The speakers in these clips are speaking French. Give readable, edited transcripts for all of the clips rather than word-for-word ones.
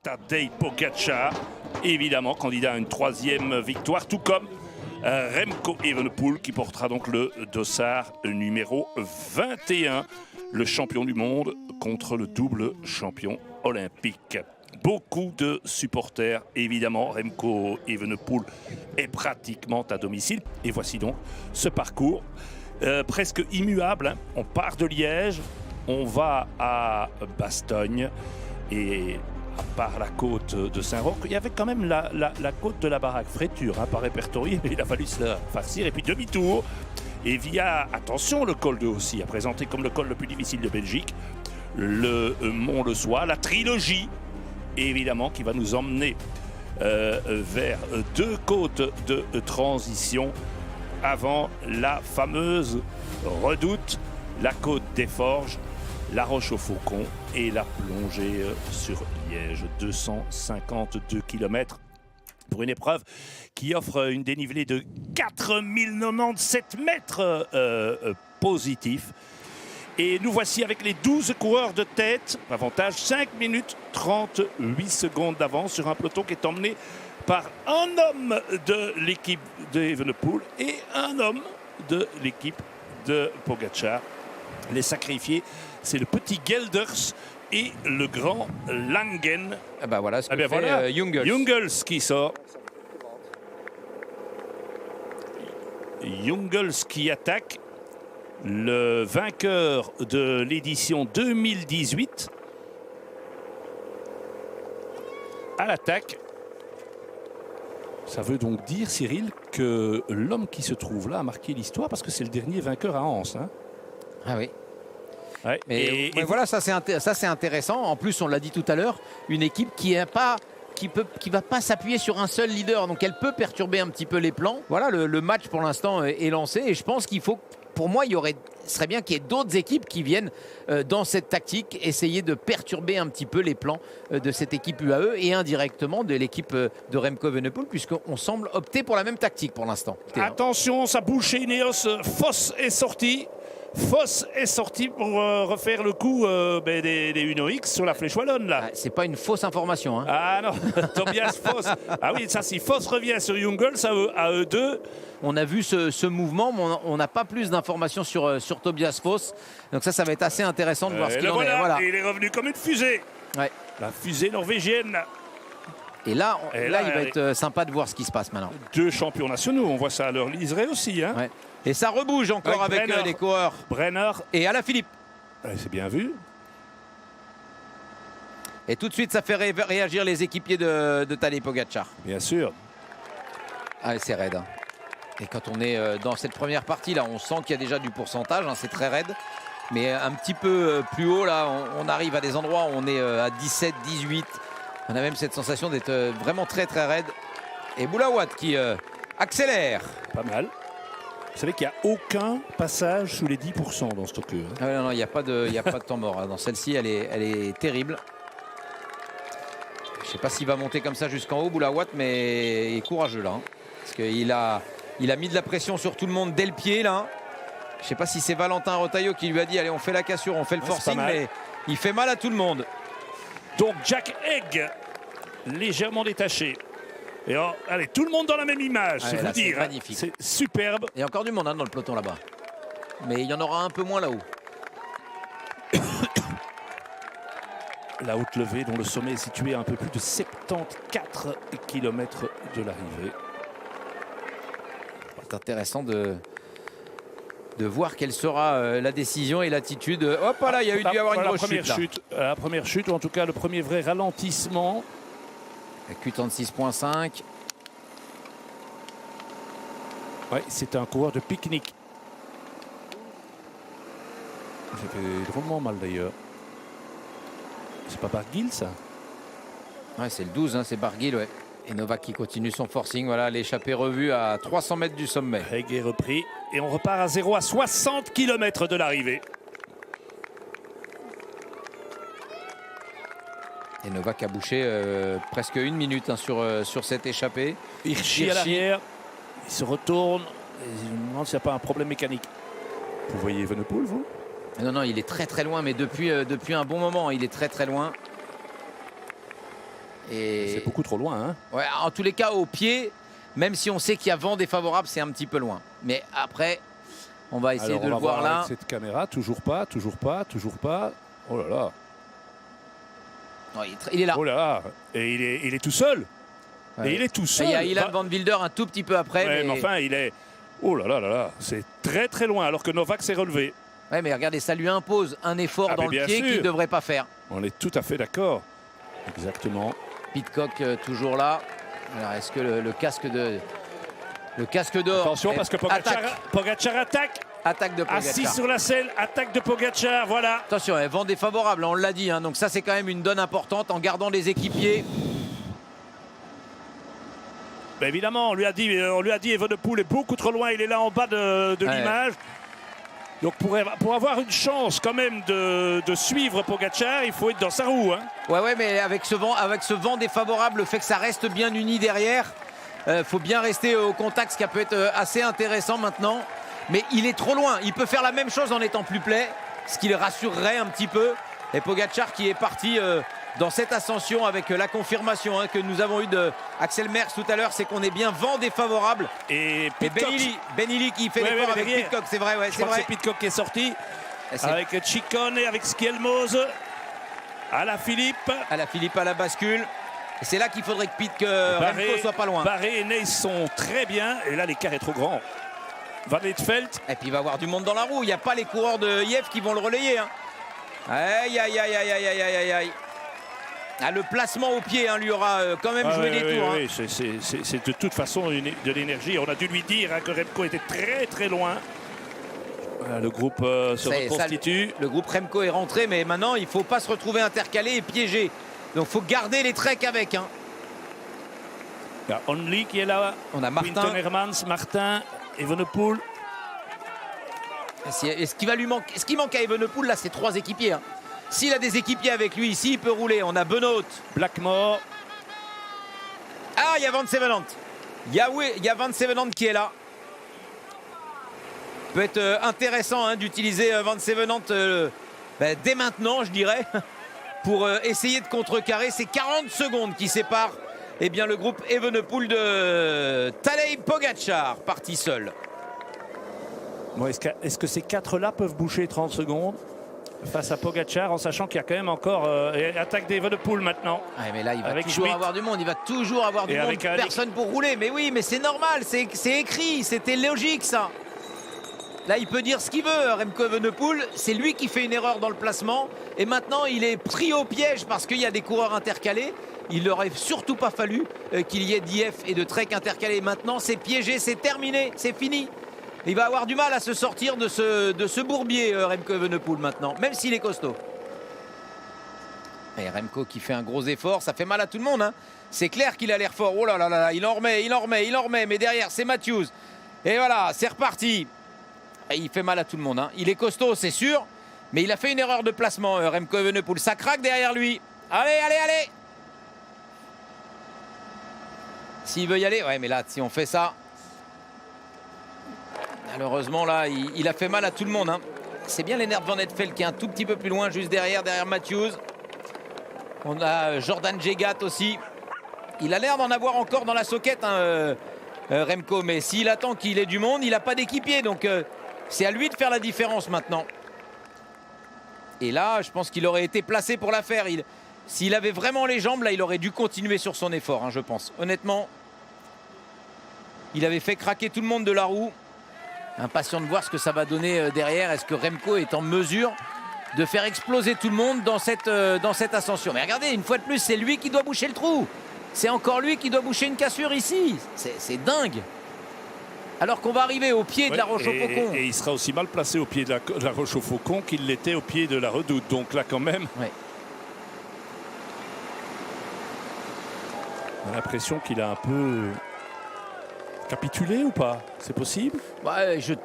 Tadej Pogačar, évidemment candidat à une troisième victoire, tout comme Remco Evenepoel qui portera donc le dossard numéro 21, le champion du monde contre le double champion olympique. Beaucoup de supporters, évidemment, Remco Evenepoel est pratiquement à domicile. Et voici donc ce parcours presque immuable, hein. On part de Liège, on va à Bastogne et à part la côte de Saint-Roch, il y avait quand même la côte de la Baraque Fréture, hein, pas répertoriée, mais il a fallu se la farcir. Et puis demi-tour, et via, attention, le col de Haussy, à présenter comme le col le plus difficile de Belgique, le Mont-le-Soie, la trilogie, évidemment, qui va nous emmener vers deux côtes de transition avant la fameuse redoute, la côte des Forges, la Roche-au-Faucon et la plongée sur Liège. 252 km pour une épreuve qui offre une dénivelée de 4097 mètres positifs. Et nous voici avec les 12 coureurs de tête. Avantage 5 minutes 38 secondes d'avance sur un peloton qui est emmené par un homme de l'équipe de Evenepoel et un homme de l'équipe de Pogačar. Les sacrifiés, c'est le petit Gelders et le grand Langen. Ah bah voilà ce que fait Jungels. Jungels qui sort. Jungels qui attaque. Le vainqueur de l'édition 2018 à l'attaque. Ça veut donc dire, Cyril, que l'homme qui se trouve là a marqué l'histoire parce que c'est le dernier vainqueur à Anse. Hein. Ah oui. Ouais. Mais voilà, ça c'est intéressant. En plus, on l'a dit tout à l'heure, une équipe qui va pas s'appuyer sur un seul leader, donc elle peut perturber un petit peu les plans. Voilà, le match pour l'instant est lancé et je pense qu'il faut, pour moi, ce serait bien qu'il y ait d'autres équipes qui viennent dans cette tactique, essayer de perturber un petit peu les plans de cette équipe UAE et indirectement de l'équipe de Remco Evenepoel, puisqu'on semble opter pour la même tactique pour l'instant. Attention, ça bouge chez Ineos. Foss est sorti. Foss est sorti pour refaire le coup des Uno X sur la flèche wallonne là. Ah, c'est pas une fausse information. Hein. Ah non, Tobias Foss. Ah oui, ça si Foss revient sur Jungels à eux deux. On a vu ce mouvement, mais on n'a pas plus d'informations sur Tobias Foss. Donc ça va être assez intéressant de voir ce qu'il en est. Voilà. Et il est revenu comme une fusée. Ouais. La fusée norvégienne. Et là, il va être sympa de voir ce qui se passe maintenant. Deux champions nationaux, on voit ça à leur liseré aussi. Hein. Ouais. Et ça rebouge encore avec les coureurs. Brenner. Et Alaphilippe. Ouais, c'est bien vu. Et tout de suite, ça fait réagir les équipiers de Tadej Pogačar. Bien sûr. Ah, c'est raide. Hein. Et quand on est dans cette première partie, là, on sent qu'il y a déjà du pourcentage. Hein, c'est très raide. Mais un petit peu plus haut, là, on arrive à des endroits où on est à 17, 18. On a même cette sensation d'être vraiment très, très raide. Et Boulawat qui accélère. Pas mal. Vous savez qu'il n'y a aucun passage sous les 10% dans ce truc. Hein. Ah non, il n'y a pas de temps mort. Dans celle-ci, elle est terrible. Je ne sais pas s'il va monter comme ça jusqu'en haut, Boulawat, mais il est courageux là. Hein, parce qu'il a mis de la pression sur tout le monde dès le pied là. Je ne sais pas si c'est Valentin Retailleau qui lui a dit allez, on fait la cassure, on fait le forcing, mais il fait mal à tout le monde. Donc Jack Egg, légèrement détaché. Et allez, tout le monde dans la même image, c'est vous dire. Magnifique. C'est superbe. Il y a encore du monde dans le peloton là-bas. Mais il y en aura un peu moins là-haut. La haute levée dont le sommet est situé à un peu plus de 74 km de l'arrivée. C'est intéressant de voir quelle sera la décision et l'attitude. Hop là, il y a dû avoir une grosse chute. La première chute, ou en tout cas le premier vrai ralentissement. Q36.5. Ouais, c'est un coureur de pique-nique. Ça fait drôlement mal d'ailleurs. C'est pas Barguil ça? Ouais, c'est le 12, hein, c'est Barguil, ouais. Et Novak qui continue son forcing, voilà, l'échappée revue à 300 mètres du sommet. Egg est repris et on repart à 0 à 60 km de l'arrivée. Et Novak a bouché presque une minute hein, sur cette échappée. Hirschi à l'arrière, il se retourne, et il me demande s'il n'y a pas un problème mécanique. Vous voyez Evenepoel, vous? Non, non, il est très très loin, mais depuis un bon moment, il est très très loin. Et c'est beaucoup trop loin. Hein. Ouais, en tous les cas, au pied, même si on sait qu'il y a vent défavorable, c'est un petit peu loin. Mais après, on va essayer de le voir là. Avec cette caméra, toujours pas. Oh là là. Non, il est là. Oh là là. Et il est tout seul. Ouais. Et il est tout seul. Il y a Ilan Van Wilder un tout petit peu après. Ouais, mais enfin, il est... Oh là là là là. C'est très très loin, alors que Novak s'est relevé. Ouais, mais regardez, ça lui impose un effort dans le pied qu'il ne devrait pas faire. On est tout à fait d'accord. Exactement. Pidcock toujours là. Alors, est-ce que le casque d'or... Attention, parce que Pogačar attaque. Attaque de Pogačar. Assis sur la selle, attaque de Pogačar, voilà. Attention, vent défavorable, on l'a dit. Hein, donc ça, c'est quand même une donne importante en gardant les équipiers. Ben évidemment, on lui a dit Evenepoel est beaucoup trop loin. Il est là en bas de l'image. Donc pour avoir une chance quand même de suivre Pogačar, il faut être dans sa roue. Hein. Ouais, mais avec ce vent défavorable, le fait que ça reste bien uni derrière, faut bien rester au contact, ce qui peut être assez intéressant maintenant. Mais il est trop loin. Il peut faire la même chose en étant plus près, ce qui le rassurerait un petit peu. Et Pogačar qui est parti dans cette ascension avec la confirmation que nous avons eue de Axel Merckx tout à l'heure, c'est qu'on est bien vent défavorable. Et Benili qui fait l'effort avec Pidcock, c'est vrai. Je crois que c'est Pidcock qui est sorti avec Ciccone, avec Schielmoz, à la Philippe à la bascule. Et c'est là qu'il faudrait que Remco soit pas loin. Barré et Ney sont très bien. Et là, l'écart est trop grand. Van Lietveldt. Et puis il va y avoir du monde dans la roue. Il n'y a pas les coureurs de IF qui vont le relayer. Hein. Aïe. Ah, le placement au pied lui aura quand même joué des tours. Oui, c'est de toute façon de l'énergie. On a dû lui dire que Remco était très très loin. Voilà, le groupe se reconstitue. Le groupe Remco est rentré, mais maintenant il ne faut pas se retrouver intercalé et piégé. Donc il faut garder les treks avec. Hein. Il y a Only qui est là. On a Martin. Quinton Hermans, Martin, Evenepoel. Ce qui manque à Evenepoel, là, c'est 3 équipiers. Hein. S'il a des équipiers avec lui, ici, il peut rouler. On a Benoît. Blackmore. Ah, il y a Van Sevenant. Il y a Van Sevenant qui est là. Peut être intéressant d'utiliser Van Sevenant dès maintenant, je dirais, pour essayer de contrecarrer ces 40 secondes qui séparent le groupe Evenepoel de Tadej Pogačar, parti seul. Bon, est-ce que ces 4-là peuvent boucher 30 secondes face à Pogačar, en sachant qu'il y a quand même encore attaque d'Evenepoel maintenant. Ouais, mais là, il va toujours avoir du monde. Il va toujours avoir du monde. Personne pour rouler. Mais oui, mais c'est normal. C'est écrit. C'était logique, ça. Là, il peut dire ce qu'il veut, Remco Evenepoel. C'est lui qui fait une erreur dans le placement. Et maintenant, il est pris au piège parce qu'il y a des coureurs intercalés. Il n'aurait surtout pas fallu qu'il y ait d'IF et de Trek intercalés. Maintenant, c'est piégé. C'est terminé. C'est fini. Il va avoir du mal à se sortir de ce bourbier, Remco Evenepoel, maintenant, même s'il est costaud. Et Remco qui fait un gros effort, ça fait mal à tout le monde. Hein. C'est clair qu'il a l'air fort. Oh là là là, il en remet. Mais derrière, c'est Matthews. Et voilà, c'est reparti. Et il fait mal à tout le monde. Hein. Il est costaud, c'est sûr. Mais il a fait une erreur de placement, Remco Evenepoel. Ça craque derrière lui. Allez. S'il veut y aller, ouais, mais là, si on fait ça... Malheureusement, là, il a fait mal à tout le monde. Hein. C'est bien Lennart Van Lietveldt qui est un tout petit peu plus loin, juste derrière Matthews. On a Jordan Jegat aussi. Il a l'air d'en avoir encore dans la soquette, Remco. Mais s'il attend qu'il ait du monde, il n'a pas d'équipier. Donc, c'est à lui de faire la différence maintenant. Et là, je pense qu'il aurait été placé pour la faire. S'il avait vraiment les jambes, là, il aurait dû continuer sur son effort, je pense. Honnêtement, il avait fait craquer tout le monde de la roue. Impatient de voir ce que ça va donner derrière. Est-ce que Remco est en mesure de faire exploser tout le monde dans cette ascension? Mais regardez, une fois de plus, c'est lui qui doit boucher le trou. C'est encore lui qui doit boucher une cassure ici. C'est dingue. Alors qu'on va arriver au pied de la Roche-au-Faucon. Et il sera aussi mal placé au pied de la Roche-au-Faucon qu'il l'était au pied de la Redoute. Donc là, quand même, on a l'impression qu'il a un peu... capitulé ou pas? C'est possible?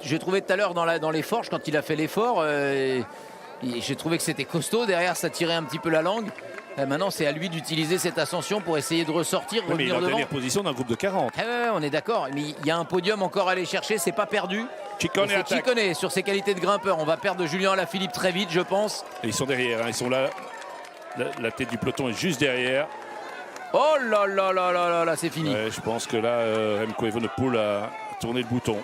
J'ai trouvé tout à l'heure dans les forges, quand il a fait l'effort, j'ai trouvé que c'était costaud. Derrière, ça tirait un petit peu la langue. Maintenant, c'est à lui d'utiliser cette ascension pour essayer de ressortir, revenir mais il est en devant. dernière position d'un groupe de 40. On est d'accord. Mais il y a un podium encore à aller chercher. C'est pas perdu. Ciccone sur ses qualités de grimpeur. On va perdre Julien Alaphilippe très vite, je pense. Et ils sont derrière. Ils sont là. La tête du peloton est juste derrière. Oh là là là là là là, c'est fini. Ouais, je pense que là, Remco Evenepoel a tourné le bouton.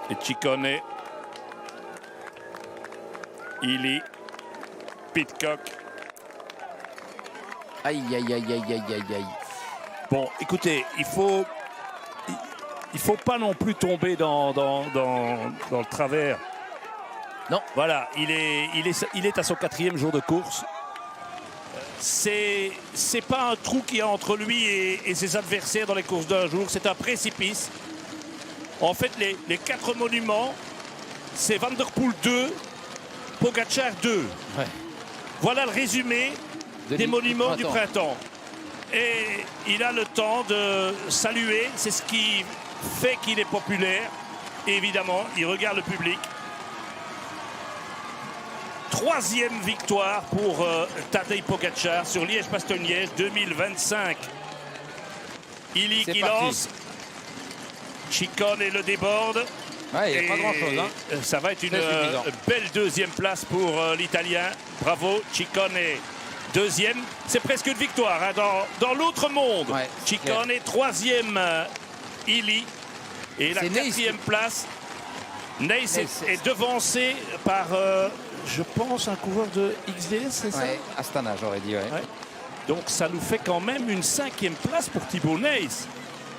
Et Ciccone, Illy, Pidcock. Aïe, aïe, aïe, aïe, aïe, aïe, aïe. Bon, écoutez, il faut pas non plus tomber dans le travers. Non. Voilà, il est à son 4e jour de course. C'est pas un trou qu'il y a entre lui et ses adversaires dans les courses d'un jour, c'est un précipice. En fait, les 4 monuments, c'est Van der Poel 2, Pogačar 2. Ouais. Voilà le résumé des monuments du printemps. Et il a le temps de saluer, c'est ce qui fait qu'il est populaire. Et évidemment, il regarde le public. 3e victoire pour Tadej Pogačar sur Liège-Bastogne-Liège 2025. Illy qui lance. Ciccone le déborde. Ouais, il n'y a pas grand-chose. Hein. Ça va être une belle 2e place pour l'Italien. Bravo, Ciccone. 2e, c'est presque une victoire hein, dans l'autre monde. Ouais, Ciccone, 3e, Illy. Et la 4e place, Neis est devancé par, je pense, un coureur de XDS, c'est ça? Astana, j'aurais dit. Ouais. Donc ça nous fait quand même une 5e place pour Thibaut Neis.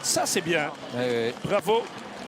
Ça, c'est bien. Ouais. Bravo.